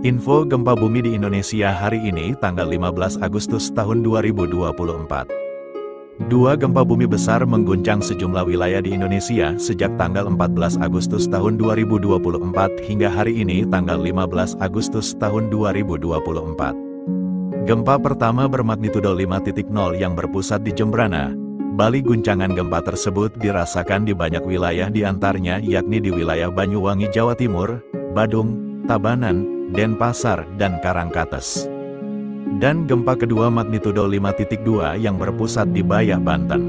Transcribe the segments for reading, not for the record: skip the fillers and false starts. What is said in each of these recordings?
Info gempa bumi di Indonesia hari ini tanggal 15 Agustus tahun 2024. Dua gempa bumi besar mengguncang sejumlah wilayah di Indonesia sejak tanggal 14 Agustus tahun 2024 hingga hari ini tanggal 15 Agustus tahun 2024. Gempa pertama bermagnitudo 5.0 yang berpusat di Jembrana, Bali. Guncangan gempa tersebut dirasakan di banyak wilayah diantaranya yakni di wilayah Banyuwangi, Jawa Timur, Badung, Tabanan, Denpasar, dan Karangkates. Dan gempa kedua magnitudo 5.2 yang berpusat di Bayah, Banten.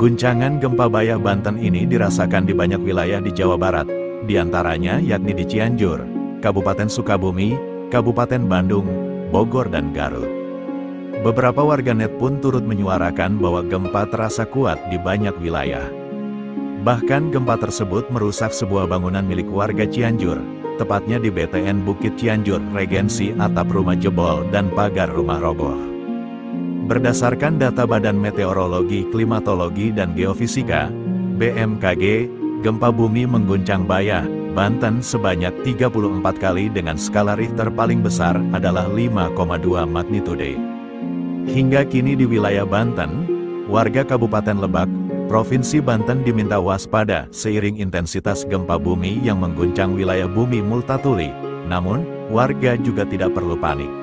Guncangan gempa Bayah, Banten ini dirasakan di banyak wilayah di Jawa Barat, diantaranya yakni di Cianjur, Kabupaten Sukabumi, Kabupaten Bandung, Bogor, dan Garut. Beberapa warganet pun turut menyuarakan bahwa gempa terasa kuat di banyak wilayah. Bahkan gempa tersebut merusak sebuah bangunan milik warga Cianjur, tepatnya di BTN Bukit Cianjur, Regensi, atap rumah jebol dan pagar rumah roboh. Berdasarkan data Badan Meteorologi, Klimatologi, dan Geofisika, BMKG, gempa bumi mengguncang Bayah, Banten sebanyak 34 kali dengan skala Richter paling besar adalah 5,2 magnitude. Hingga kini di wilayah Banten, warga Kabupaten Lebak, Provinsi Banten diminta waspada seiring intensitas gempa bumi yang mengguncang wilayah bumi Multatuli. Namun, warga juga tidak perlu panik.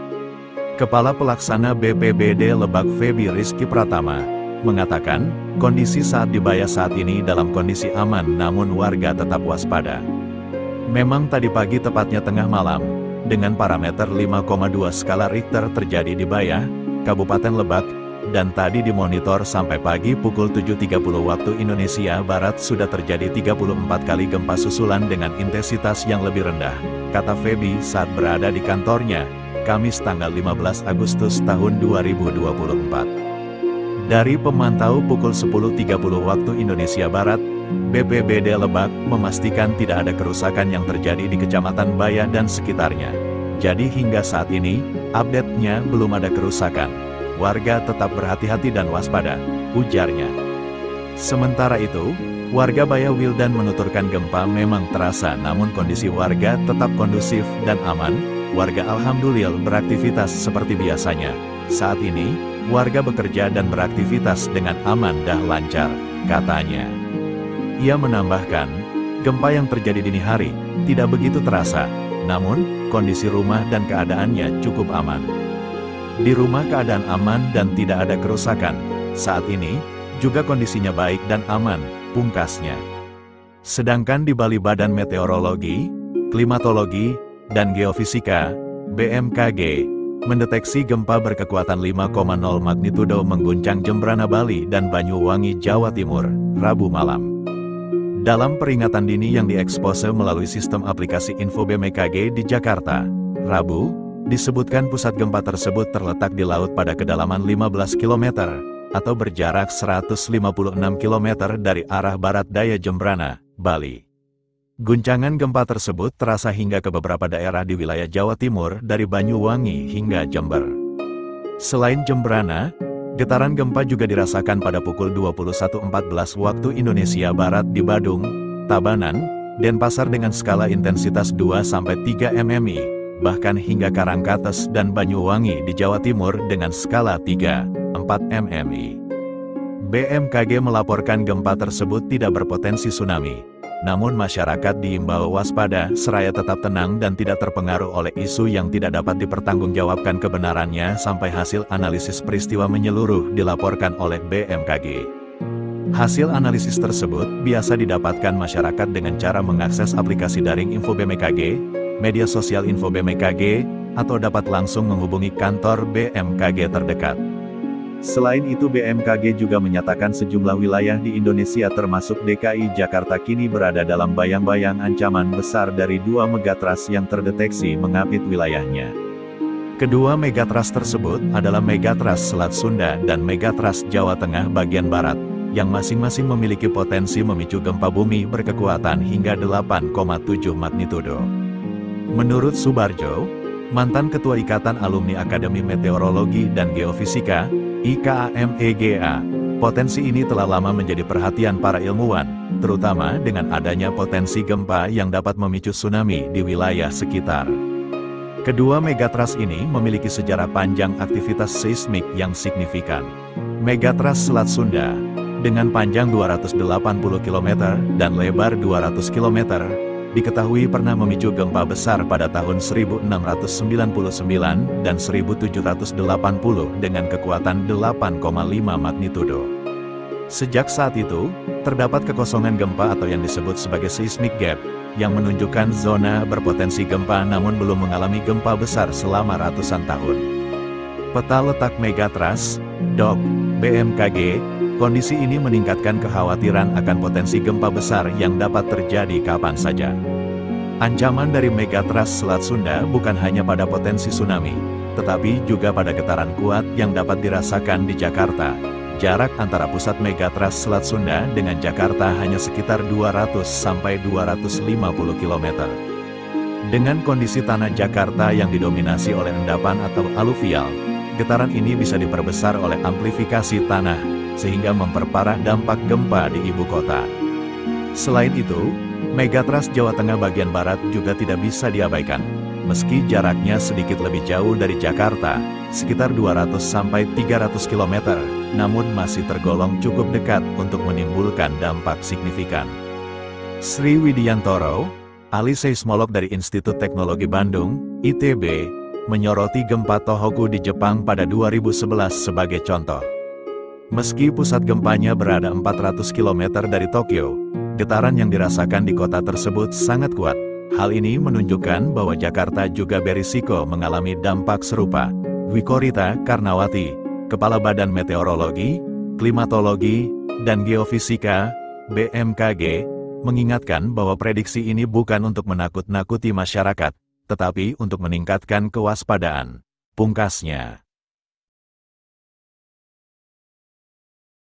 Kepala Pelaksana BPBD Lebak Feby Rizky Pratama mengatakan, kondisi saat di Bayah saat ini dalam kondisi aman namun warga tetap waspada. Memang tadi pagi tepatnya tengah malam, dengan parameter 5,2 skala Richter terjadi di Bayah, Kabupaten Lebak, dan tadi dimonitor sampai pagi pukul 7.30 waktu Indonesia Barat sudah terjadi 34 kali gempa susulan dengan intensitas yang lebih rendah, kata Feby saat berada di kantornya, Kamis tanggal 15 Agustus tahun 2024. Dari pemantau pukul 10.30 waktu Indonesia Barat, BPBD Lebak memastikan tidak ada kerusakan yang terjadi di Kecamatan Bayah dan sekitarnya. Jadi hingga saat ini, update-nya belum ada kerusakan. Warga tetap berhati-hati dan waspada, ujarnya. Sementara itu, warga Bayah Wildan menuturkan gempa memang terasa namun kondisi warga tetap kondusif dan aman. Warga alhamdulillah beraktivitas seperti biasanya. Saat ini, warga bekerja dan beraktivitas dengan aman dan lancar, katanya. Ia menambahkan, gempa yang terjadi dini hari tidak begitu terasa, namun kondisi rumah dan keadaannya cukup aman. Di rumah keadaan aman dan tidak ada kerusakan. Saat ini, juga kondisinya baik dan aman, pungkasnya. Sedangkan di Bali Badan Meteorologi, Klimatologi, dan Geofisika, BMKG, mendeteksi gempa berkekuatan 5,0 magnitudo mengguncang Jembrana, Bali dan Banyuwangi, Jawa Timur, Rabu malam. Dalam peringatan dini yang diekspose melalui sistem aplikasi info BMKG di Jakarta, Rabu, disebutkan pusat gempa tersebut terletak di laut pada kedalaman 15 km, atau berjarak 156 km dari arah barat daya Jembrana, Bali. Guncangan gempa tersebut terasa hingga ke beberapa daerah di wilayah Jawa Timur dari Banyuwangi hingga Jember. Selain Jembrana, getaran gempa juga dirasakan pada pukul 21.14 waktu Indonesia Barat di Badung, Tabanan, Denpasar dengan skala intensitas 2-3 mmi. Bahkan hingga Karangkates dan Banyuwangi di Jawa Timur dengan skala 3-4 mmi. BMKG melaporkan gempa tersebut tidak berpotensi tsunami. Namun masyarakat diimbau waspada seraya tetap tenang dan tidak terpengaruh oleh isu yang tidak dapat dipertanggungjawabkan kebenarannya sampai hasil analisis peristiwa menyeluruh dilaporkan oleh BMKG. Hasil analisis tersebut biasa didapatkan masyarakat dengan cara mengakses aplikasi daring info BMKG, media sosial info BMKG, atau dapat langsung menghubungi kantor BMKG terdekat. Selain itu BMKG juga menyatakan sejumlah wilayah di Indonesia termasuk DKI Jakarta kini berada dalam bayang-bayang ancaman besar dari dua megatrust yang terdeteksi mengapit wilayahnya. Kedua megatrust tersebut adalah megatrust Selat Sunda dan megatrust Jawa Tengah bagian barat, yang masing-masing memiliki potensi memicu gempa bumi berkekuatan hingga 8,7 magnitudo. Menurut Subarjo, mantan Ketua Ikatan Alumni Akademi Meteorologi dan Geofisika, IKAMEGA, potensi ini telah lama menjadi perhatian para ilmuwan, terutama dengan adanya potensi gempa yang dapat memicu tsunami di wilayah sekitar. Kedua megatrust ini memiliki sejarah panjang aktivitas seismik yang signifikan. Megatrust Selat Sunda, dengan panjang 280 km dan lebar 200 km, diketahui pernah memicu gempa besar pada tahun 1699 dan 1780 dengan kekuatan 8,5 magnitudo. Sejak saat itu, terdapat kekosongan gempa atau yang disebut sebagai seismic gap, yang menunjukkan zona berpotensi gempa namun belum mengalami gempa besar selama ratusan tahun. Peta letak megatrust, DOC, BMKG, kondisi ini meningkatkan kekhawatiran akan potensi gempa besar yang dapat terjadi kapan saja. Ancaman dari megatrust Selat Sunda bukan hanya pada potensi tsunami, tetapi juga pada getaran kuat yang dapat dirasakan di Jakarta. Jarak antara pusat megatrust Selat Sunda dengan Jakarta hanya sekitar 200–250 km. Dengan kondisi tanah Jakarta yang didominasi oleh endapan atau aluvial, getaran ini bisa diperbesar oleh amplifikasi tanah, sehingga memperparah dampak gempa di ibu kota. Selain itu, megatrust Jawa Tengah bagian barat juga tidak bisa diabaikan. Meski jaraknya sedikit lebih jauh dari Jakarta, sekitar 200–300 km, namun masih tergolong cukup dekat untuk menimbulkan dampak signifikan. Sri Widiantoro, ahli seismolog dari Institut Teknologi Bandung, ITB, menyoroti gempa Tohoku di Jepang pada 2011 sebagai contoh. Meski pusat gempanya berada 400 km dari Tokyo, getaran yang dirasakan di kota tersebut sangat kuat. Hal ini menunjukkan bahwa Jakarta juga berisiko mengalami dampak serupa. Dwikorita Karnawati, Kepala Badan Meteorologi, Klimatologi, dan Geofisika, BMKG, mengingatkan bahwa prediksi ini bukan untuk menakut-nakuti masyarakat, tetapi untuk meningkatkan kewaspadaan. Pungkasnya.